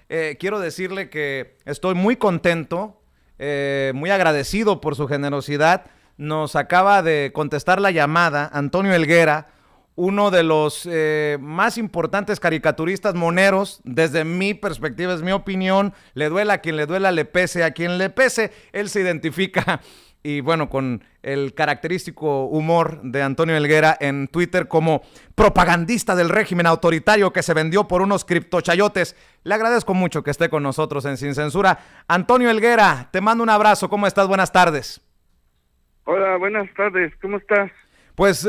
quiero decirle que estoy muy contento, muy agradecido por su generosidad. Nos acaba de contestar la llamada Antonio Helguera, uno de los más importantes caricaturistas moneros, desde mi perspectiva, es mi opinión, le duela a quien le duela, le pese a quien le pese, él se identifica y bueno, con el característico humor de Antonio Helguera en Twitter como propagandista del régimen autoritario que se vendió por unos criptochayotes. Le agradezco mucho que esté con nosotros en Sin Censura. Antonio Helguera, te mando un abrazo, ¿cómo estás? Buenas tardes. Hola, buenas tardes, ¿cómo estás? Pues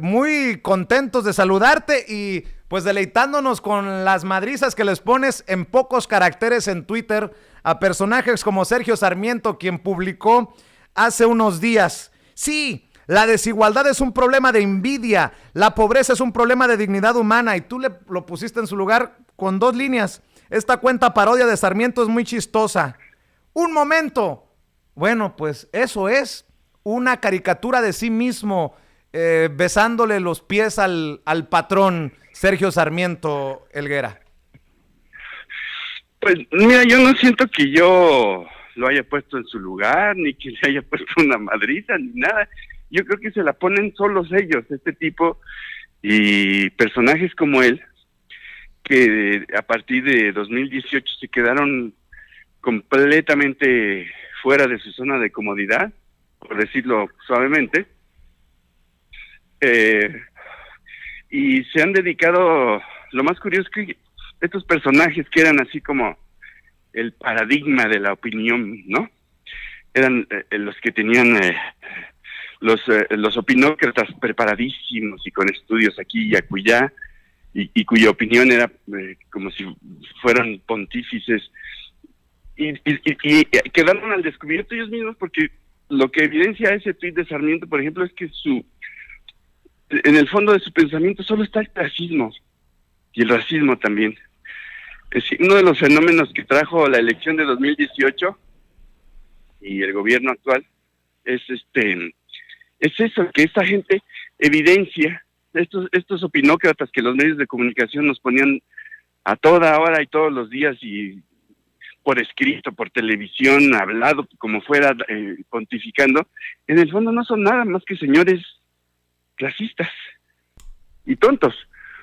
muy contentos de saludarte y pues deleitándonos con las madrizas que les pones en pocos caracteres en Twitter a personajes como Sergio Sarmiento, quien publicó hace unos días: sí, la desigualdad es un problema de envidia, la pobreza es un problema de dignidad humana, y tú lo pusiste en su lugar con 2 líneas. Esta cuenta parodia de Sarmiento es muy chistosa. Un momento. Bueno, pues eso es una caricatura de sí mismo, besándole los pies al patrón Sergio Sarmiento Helguera. Pues mira, yo no siento que yo lo haya puesto en su lugar, ni que le haya puesto una madriza, ni nada. Yo creo que se la ponen solos ellos, este tipo, y personajes como él, que a partir de 2018 se quedaron completamente fuera de su zona de comodidad, por decirlo suavemente, eh, y se han dedicado. Lo más curioso es que estos personajes que eran así como el paradigma de la opinión, ¿no? Eran los que tenían los opinócratas preparadísimos y con estudios aquí y acullá, y cuya opinión era como si fueran pontífices, y quedaron al descubierto ellos mismos, porque lo que evidencia ese tuit de Sarmiento, por ejemplo, es que en el fondo de su pensamiento solo está el clasismo y el racismo también. Es uno de los fenómenos que trajo la elección de 2018 y el gobierno actual es eso, que esta gente evidencia, estos opinócratas que los medios de comunicación nos ponían a toda hora y todos los días, y por escrito, por televisión, hablado, como fuera, pontificando, en el fondo no son nada más que señores clasistas y tontos.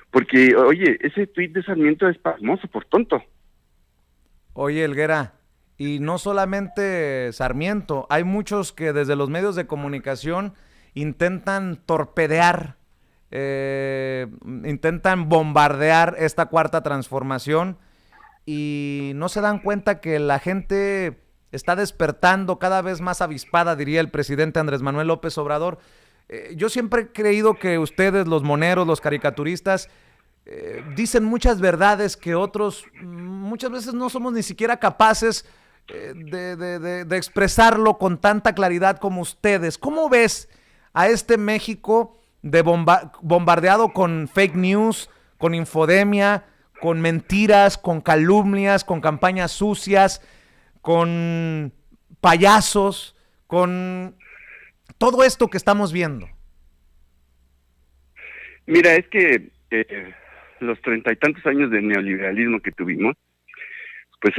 Porque, oye, ese tuit de Sarmiento es pasmoso por tonto. Oye, Helguera, y no solamente Sarmiento, hay muchos que desde los medios de comunicación intentan torpedear, intentan bombardear esta cuarta transformación y no se dan cuenta que la gente está despertando cada vez más avispada, diría el presidente Andrés Manuel López Obrador. Yo siempre he creído que ustedes, los moneros, los caricaturistas, dicen muchas verdades que otros muchas veces no somos ni siquiera capaces de expresarlo con tanta claridad como ustedes. ¿Cómo ves a este México bombardeado con fake news, con infodemia, con mentiras, con calumnias, con campañas sucias, con payasos, con todo esto que estamos viendo? Mira, es que los 30 y tantos años de neoliberalismo que tuvimos, pues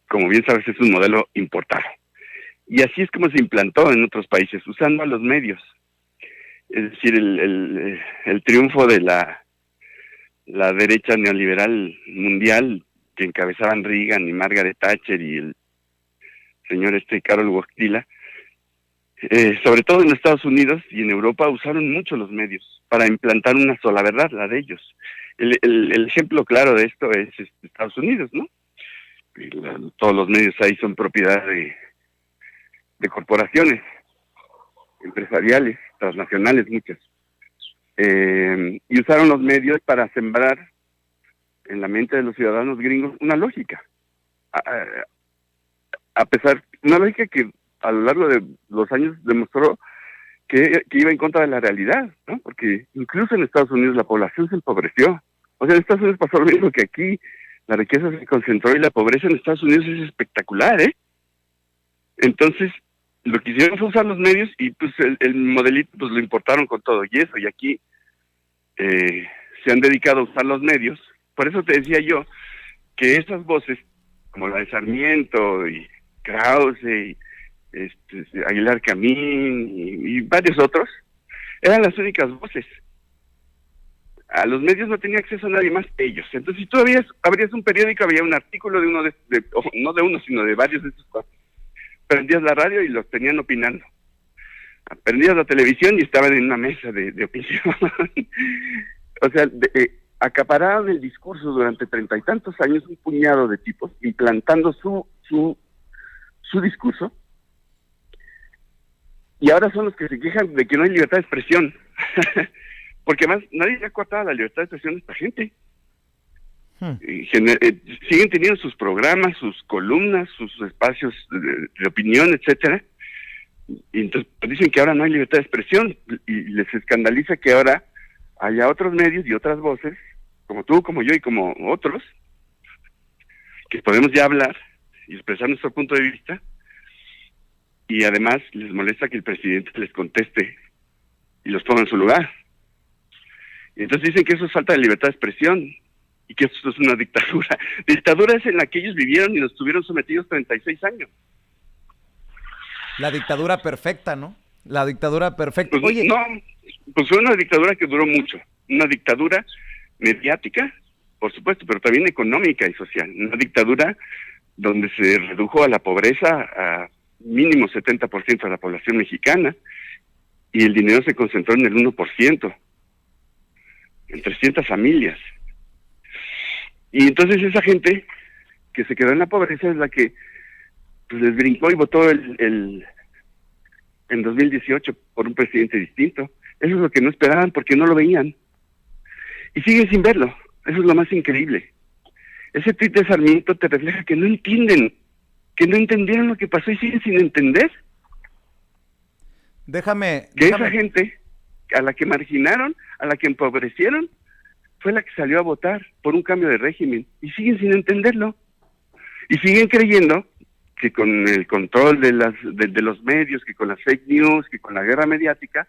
como bien sabes, es un modelo importado. Y así es como se implantó en otros países, usando a los medios. Es decir, el triunfo de la derecha neoliberal mundial, que encabezaban Reagan y Margaret Thatcher y el señor Karol Wojtyla, sobre todo en Estados Unidos y en Europa, usaron mucho los medios para implantar una sola verdad, la de ellos. El ejemplo claro de esto es Estados Unidos, ¿no? Todos los medios ahí son propiedad de corporaciones empresariales, transnacionales, muchas. Y usaron los medios para sembrar en la mente de los ciudadanos gringos una lógica. A pesar, una lógica que a lo largo de los años demostró que iba en contra de la realidad, ¿no? Porque incluso en Estados Unidos la población se empobreció. O sea, en Estados Unidos pasó lo mismo que aquí. La riqueza se concentró y la pobreza en Estados Unidos es espectacular, ¿eh? Entonces, lo que hicieron fue usar los medios, y pues el modelito pues lo importaron con todo y eso, y aquí se han dedicado a usar los medios. Por eso te decía yo que esas voces, como la de Sarmiento y Krause y Aguilar Camín y varios otros, eran las únicas voces. A los medios no tenía acceso a nadie más que ellos. Entonces, si tú abrías un periódico, había un artículo de uno no de uno, sino de varios de esos cuatro. Prendías la radio y los tenían opinando. Prendías la televisión y estaban en una mesa de opinión. O sea, acapararon el discurso durante 30 y tantos años un puñado de tipos, implantando su discurso, y ahora son los que se quejan de que no hay libertad de expresión. Porque además nadie le ha coartado la libertad de expresión a esta gente. Siguen teniendo sus programas, sus columnas, sus espacios de opinión, etcétera. Y entonces dicen que ahora no hay libertad de expresión, y les escandaliza que ahora haya otros medios y otras voces, como tú, como yo y como otros, que podemos ya hablar y expresar nuestro punto de vista, y además les molesta que el presidente les conteste y los ponga en su lugar. Y entonces dicen que eso es falta de libertad de expresión y que esto es una dictadura. Dictadura es en la que ellos vivieron y nos tuvieron sometidos 36 años. La dictadura perfecta, ¿no? La dictadura perfecta. Pues, oye, no, pues fue una dictadura que duró mucho. Una dictadura mediática, por supuesto, pero también económica y social. Una dictadura donde se redujo a la pobreza a mínimo 70% de la población mexicana, y el dinero se concentró en el 1%, en 300 familias. Y entonces esa gente que se quedó en la pobreza es la que pues les brincó y votó en 2018 por un presidente distinto. Eso es lo que no esperaban, porque no lo veían. Y siguen sin verlo. Eso es lo más increíble. Ese tuit de Sarmiento te refleja que no entienden, que no entendieron lo que pasó y siguen sin entender. Déjame. Esa gente a la que marginaron, a la que empobrecieron, fue la que salió a votar por un cambio de régimen, y siguen sin entenderlo. Y siguen creyendo que con el control de los medios, que con las fake news, que con la guerra mediática,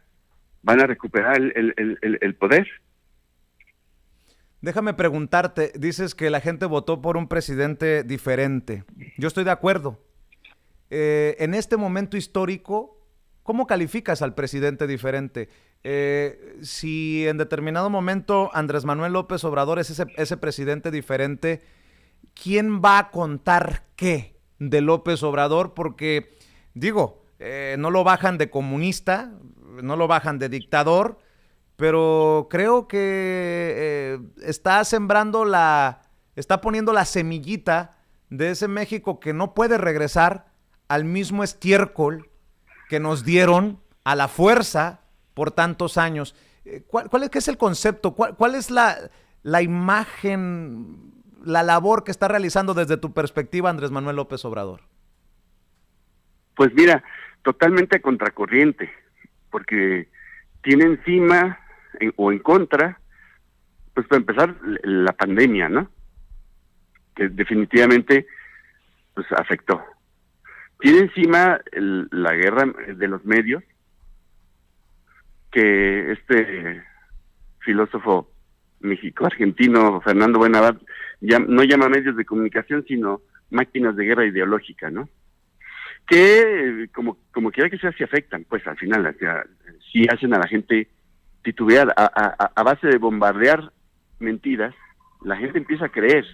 van a recuperar el poder. Déjame preguntarte, dices que la gente votó por un presidente diferente. Yo estoy de acuerdo. En este momento histórico, ¿cómo calificas al presidente diferente? Si en determinado momento Andrés Manuel López Obrador es ese presidente diferente, ¿quién va a contar qué de López Obrador? Porque, digo, no lo bajan de comunista, no lo bajan de dictador, pero creo que está está poniendo la semillita de ese México que no puede regresar al mismo estiércol que nos dieron a la fuerza por tantos años. ¿Qué es el concepto? ¿Cuál es la imagen, la labor que está realizando desde tu perspectiva Andrés Manuel López Obrador? Pues mira, totalmente a contracorriente, porque tiene encima o en contra, pues para empezar, la pandemia, ¿no? Que definitivamente pues afectó. Tiene encima la guerra de los medios, que este filósofo México-argentino Fernando Buenabad no llama medios de comunicación, sino máquinas de guerra ideológica, ¿no? Que como quiera que sea, se afectan, pues al final, o sea, sí hacen a la gente titubear. A base de bombardear mentiras, la gente empieza a creer.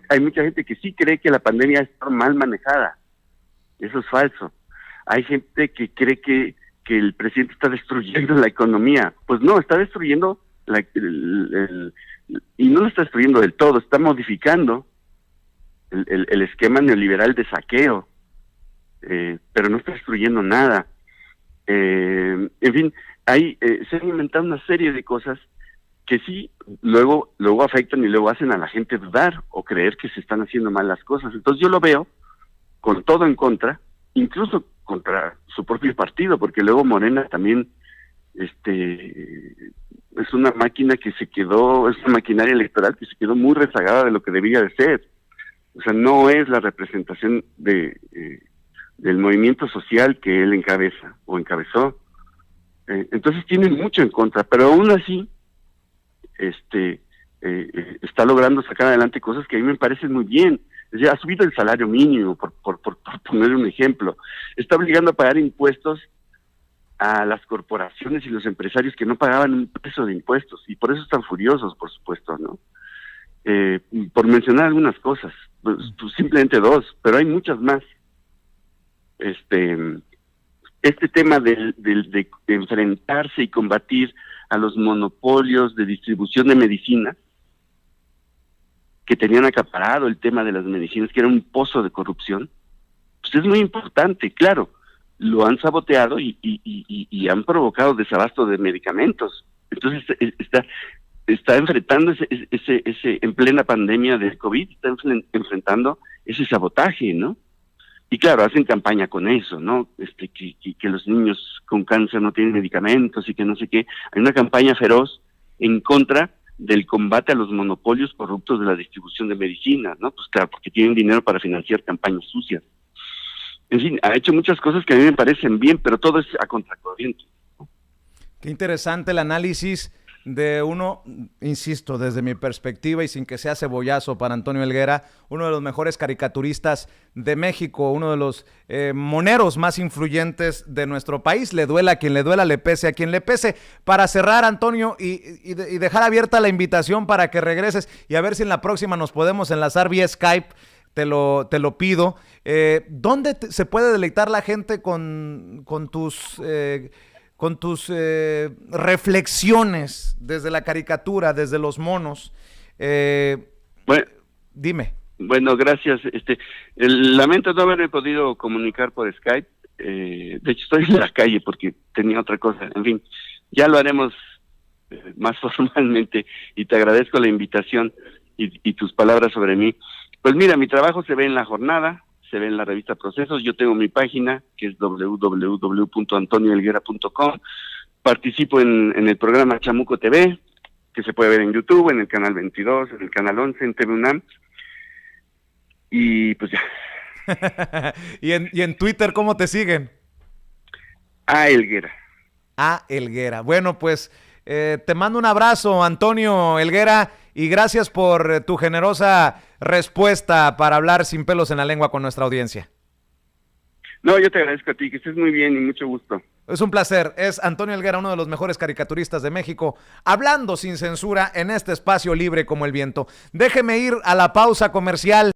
Hay mucha gente que sí cree que la pandemia está mal manejada. Eso es falso. Hay gente que cree que el presidente está destruyendo la economía. Pues no, está destruyendo y no lo está destruyendo del todo, está modificando el esquema neoliberal de saqueo, pero no está destruyendo nada. En fin, se han inventado una serie de cosas que sí luego afectan y luego hacen a la gente dudar o creer que se están haciendo mal las cosas. Entonces yo lo veo con todo en contra, incluso contra su propio partido, porque luego Morena también es una máquina que es una maquinaria electoral que se quedó muy rezagada de lo que debía de ser. O sea, no es la representación del movimiento social que él encabeza o encabezó. Entonces tienen mucho en contra, pero aún así está logrando sacar adelante cosas que a mí me parecen muy bien. Es decir, ha subido el salario mínimo, por poner un ejemplo. Está obligando a pagar impuestos a las corporaciones y los empresarios que no pagaban un peso de impuestos, y por eso están furiosos, por supuesto, ¿no? Por mencionar algunas cosas, pues simplemente dos, pero hay muchas más. Este tema de enfrentarse y combatir a los monopolios de distribución de medicina, que tenían acaparado el tema de las medicinas, que era un pozo de corrupción, pues es muy importante. Claro, lo han saboteado y han provocado desabasto de medicamentos. Entonces está enfrentando ese en plena pandemia del COVID, está enfrentando ese sabotaje, ¿no? Y claro, hacen campaña con eso, ¿no? Que los niños con cáncer no tienen medicamentos y que no sé qué. Hay una campaña feroz en contra del combate a los monopolios corruptos de la distribución de medicinas, ¿no? Pues claro, porque tienen dinero para financiar campañas sucias. En fin, ha hecho muchas cosas que a mí me parecen bien, pero todo es a contracorriente. Qué interesante el análisis de uno, insisto, desde mi perspectiva y sin que sea cebollazo para Antonio Helguera, uno de los mejores caricaturistas de México, uno de los moneros más influyentes de nuestro país. Le duela a quien le duela, le pese a quien le pese. Para cerrar, Antonio, y dejar abierta la invitación para que regreses y a ver si en la próxima nos podemos enlazar vía Skype. Te lo pido. ¿Dónde se puede deleitar la gente con tus reflexiones desde la caricatura, desde los monos? Bueno, dime. Bueno, gracias. Lamento no haberme podido comunicar por Skype. De hecho, estoy en la calle porque tenía otra cosa. En fin, ya lo haremos más formalmente, y te agradezco la invitación y tus palabras sobre mí. Pues mira, mi trabajo se ve en La Jornada, se ve en la revista Procesos. Yo tengo mi página, que es www.antoniohelguera.com. Participo en el programa Chamuco TV, que se puede ver en YouTube, en el canal 22, en el canal 11, en TV UNAM. Y pues ya. ¿Y en Twitter cómo te siguen? A Helguera. A Helguera. Bueno, pues te mando un abrazo, Antonio Helguera, y gracias por tu generosa respuesta para hablar sin pelos en la lengua con nuestra audiencia. No, yo te agradezco a ti, que estés muy bien y mucho gusto. Es un placer. Es Antonio Helguera, uno de los mejores caricaturistas de México, hablando sin censura en este espacio libre como el viento. Déjeme ir a la pausa comercial.